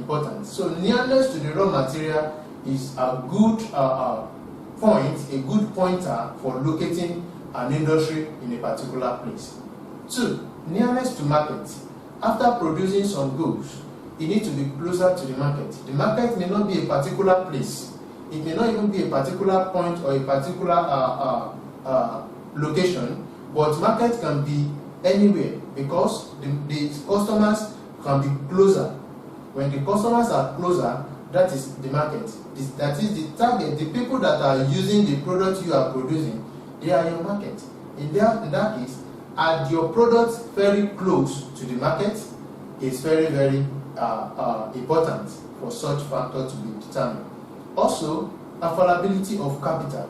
important. So nearness to the raw material is a good point, a good pointer for locating an industry in a particular place. 2, nearness to market. After producing some goods, you need to be closer to the market. The market may not be a particular place. It may not even be a particular point or a particular location, but market can be anywhere because the customers can be closer. When the customers are closer, that is the market. That is the target. The people that are using the product you are producing, they are your market. In that case, are your products very close to the market? Is very, very important for such factor to be determined. Also, affordability of capital.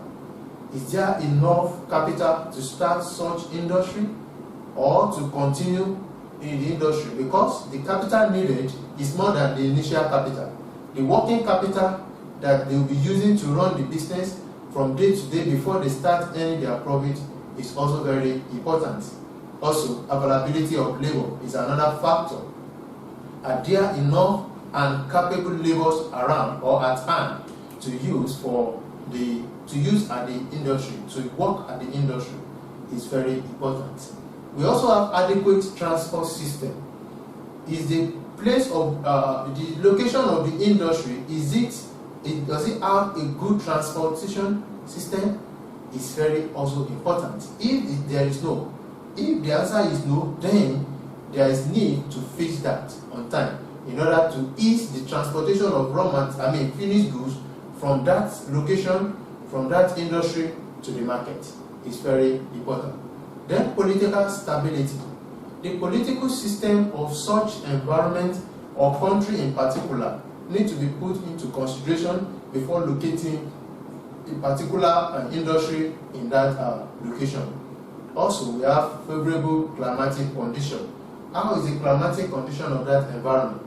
Is there enough capital to start such industry or to continue in the industry? Because the capital needed is more than the initial capital. The working capital that they will be using to run the business from day to day before they start earning their profit is also very important. Also, availability of labor is another factor. Are there enough and capable laborers around or at hand to use at the industry, to work at the industry is very important. We also have adequate transport system. Is the place of the location of the industry, does it have a good transportation system? Is very also important. If there is no, if the answer is no, then there is need to fix that on time in order to ease the transportation of finished goods from that location, from that industry to the market. Is very important. Then political stability. The political system of such environment or country in particular need to be put into consideration before locating a particular industry in that location. Also, we have favorable climatic condition. How is the climatic condition of that environment?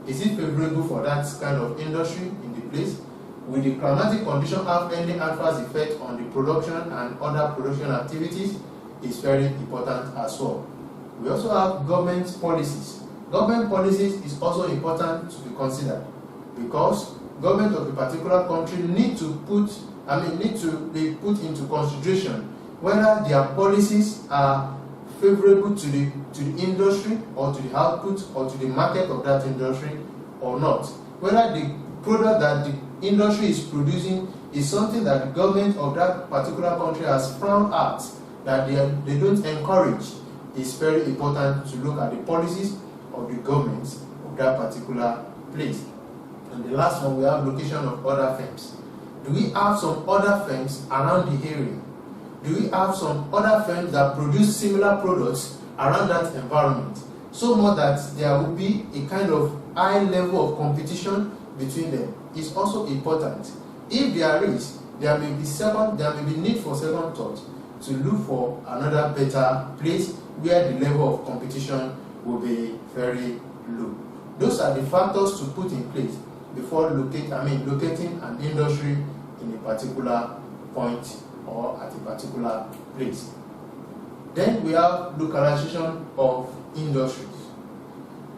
Is it favorable for that kind of industry in the place? Will the climatic condition have any adverse effect on the production and other production activities? Is very important as well. We also have government policies. Government policies is also important to be considered because government of a particular country need to be put into consideration whether their policies are favorable to the industry or to the output or to the market of that industry or not. Whether the product that the industry is producing is something that the government of that particular country has frowned at, that they don't encourage. It's very important to look at the policies of the governments of that particular place. And the last one, we have location of other firms. Do we have some other firms around the area? Do we have some other firms that produce similar products around that environment? So much that there will be a kind of high level of competition between them. It's also important. If there is, there may be need for second thought to look for another better place where the level of competition will be very low. Those are the factors to put in place before locating an industry in a particular point or at a particular place. Then we have localization of industries.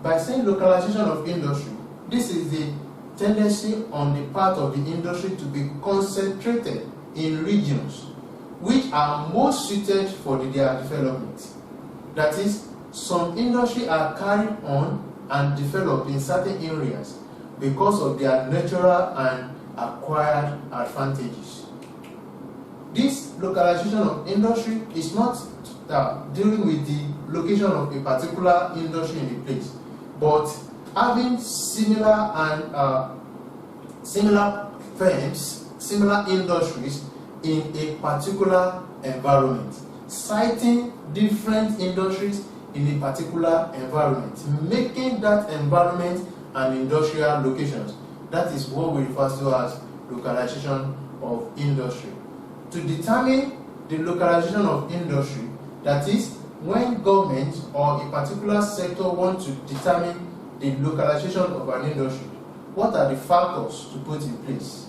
By saying localization of industry, this is the tendency on the part of the industry to be concentrated in regions which are most suited for their development. That is, some industry are carried on and developed in certain areas because of their natural and acquired advantages. This localization of industry is not dealing with the location of a particular industry in a place, but having similar firms, similar industries in a particular environment, citing different industries in a particular environment, making that environment an industrial location. That is what we refer to as localization of industry. To determine the localization of industry, that is, when government or a particular sector want to determine the localization of an industry, what are the factors to put in place?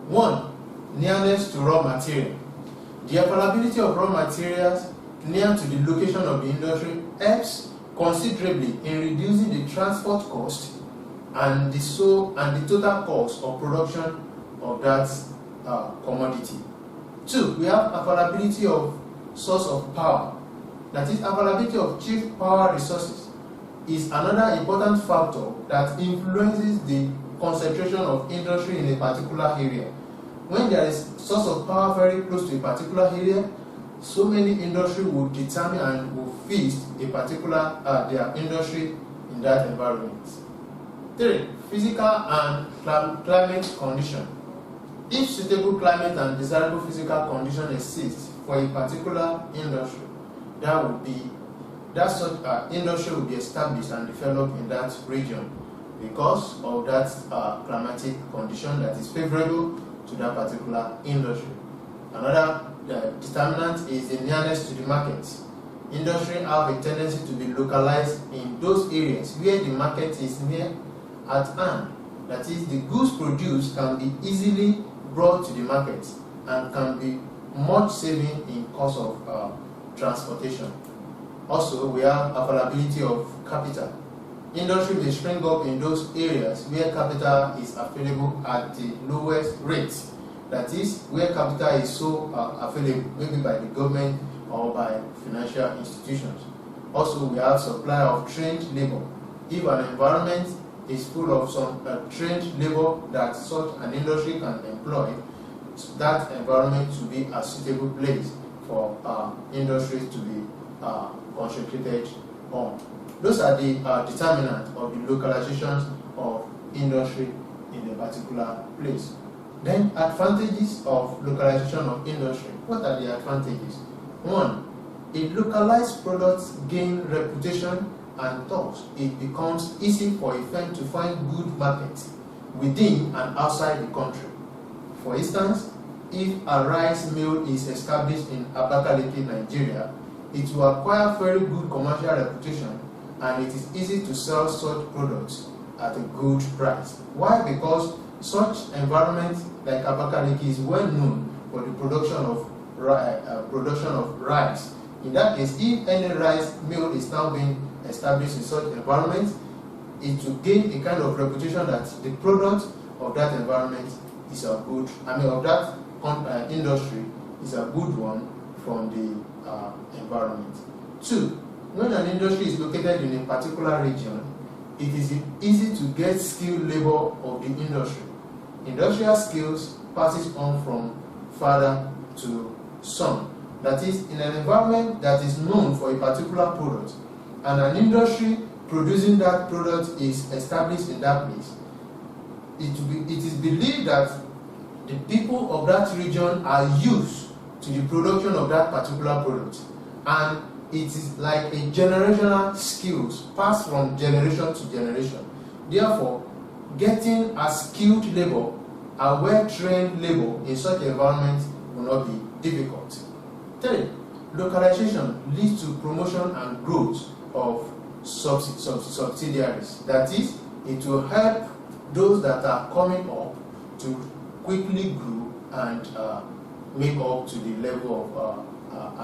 1. Nearness to raw material. The availability of raw materials near to the location of the industry helps considerably in reducing the transport cost and the total cost of production of that commodity. 2, we have availability of source of power. That is, availability of cheap power resources is another important factor that influences the concentration of industry in a particular area. When there is source of power very close to a particular area, so many industry will determine and will feast a particular their industry in that environment. 3, physical and climate condition. If suitable climate and desirable physical condition exist for a particular industry, that such industry will be established and developed in that region because of that climatic condition that is favorable to that particular industry. Another determinant is the nearness to the market. Industry have a tendency to be localized in those areas where the market is near at hand. That is, the goods produced can be easily brought to the market and can be much saving in cost of transportation. Also, we have availability of capital. Industry may spring up in those areas where capital is available at the lowest rates. That is, where capital is so available, maybe by the government or by financial institutions. Also, we have supply of trained labor. If an environment is full of some trained labor that such an industry can employ, that environment to be a suitable place for industries to be concentrated on. Those are the determinants of the localization of industry in a particular place. Then, advantages of localization of industry. What are the advantages? 1, a localized products gain reputation, and thus it becomes easy for a firm to find good markets within and outside the country. For instance, if a rice mill is established in Abakaliki, Nigeria, it will acquire very good commercial reputation and it is easy to sell such products at a good price. Why? Because such environment like Abakaliki is well known for the production of rice. In that case, if any rice mill is now being established in such environment, it will gain a kind of reputation that the product of that environment is a good, of that industry is a good one from the environment. 2, when an industry is located in a particular region, it is easy to get skilled labor of the industry. Industrial skills passes on from father to son. That is, in an environment that is known for a particular product, and an industry producing that product is established in that place, it is believed that the people of that region are used to the production of that particular product, and it is like a generational skills passed from generation to generation. Therefore, getting a skilled labor, a well-trained labor in such environment will not be difficult. 3, localization leads to promotion and growth of subsidiaries. That is, it will help those that are coming up to quickly grow and make up to the level of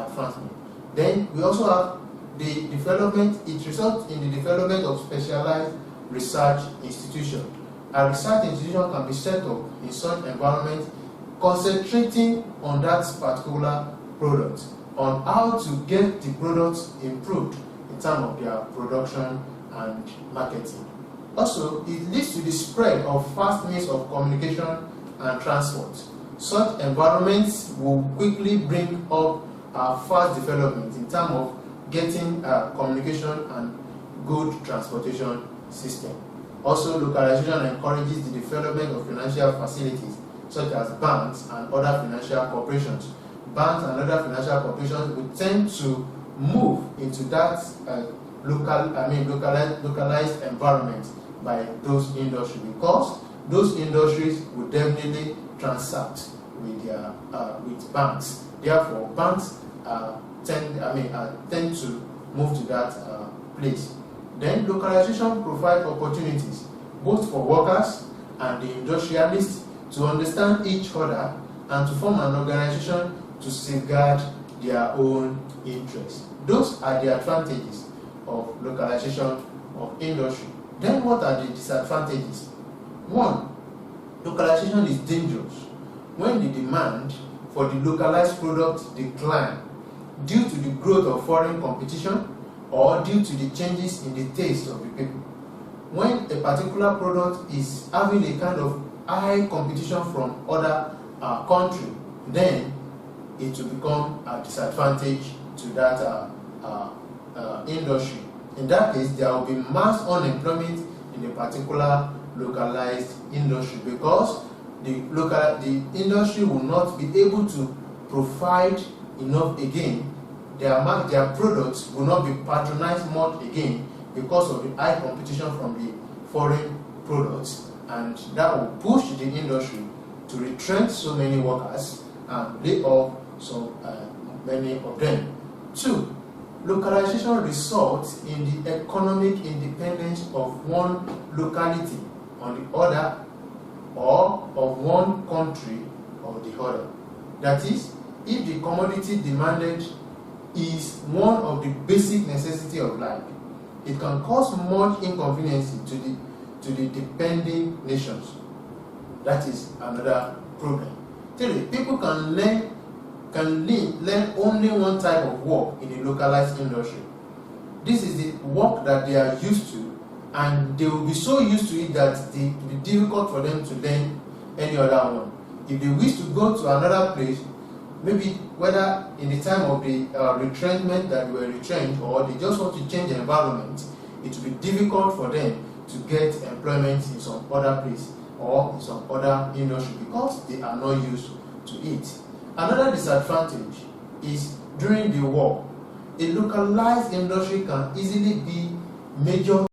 advancement. Then we also have the development, it results in the development of specialized research institutions. A research institution can be set up in such environment concentrating on that particular product, on how to get the products improved in terms of their production and marketing. Also, it leads to the spread of fast means of communication and transport. Such environments will quickly bring up fast development in terms of getting communication and good transportation system. Also, localization encourages the development of financial facilities such as banks and other financial corporations. Banks and other financial corporations will tend to move into that localized environment by those industries, because those industries will definitely transact with their with banks. Therefore, banks tend to move to that place. Then localization provides opportunities both for workers and the industrialists to understand each other and to form an organization to safeguard their own interests. Those are the advantages of localization of industry. Then what are the disadvantages? One, localization is dangerous when the demand for the localized product decline due to the growth of foreign competition or due to the changes in the taste of the people. When a particular product is having a kind of high competition from other country, then it will become a disadvantage to that industry. In that case, there will be mass unemployment in a particular localized industry because the industry will not be able to provide enough again. Their products will not be patronized much again because of the high competition from the foreign products, and that will push the industry to retrench so many workers and lay off so many of them. Two, localization results in the economic independence of one locality on the other or of one country or the other. That is, if the commodity demanded is one of the basic necessities of life, it can cause much inconvenience to the depending nations. That is another problem. Three, people can learn only one type of work in a localized industry. This is the work that they are used to, and they will be so used to it that it will be difficult for them to learn any other one. If they wish to go to another place, maybe whether in the time of the retrenchment that they were retrenched, or they just want to change the environment, it will be difficult for them to get employment in some other place or in some other industry because they are not used to it. Another disadvantage is during the war, a localized industry can easily be major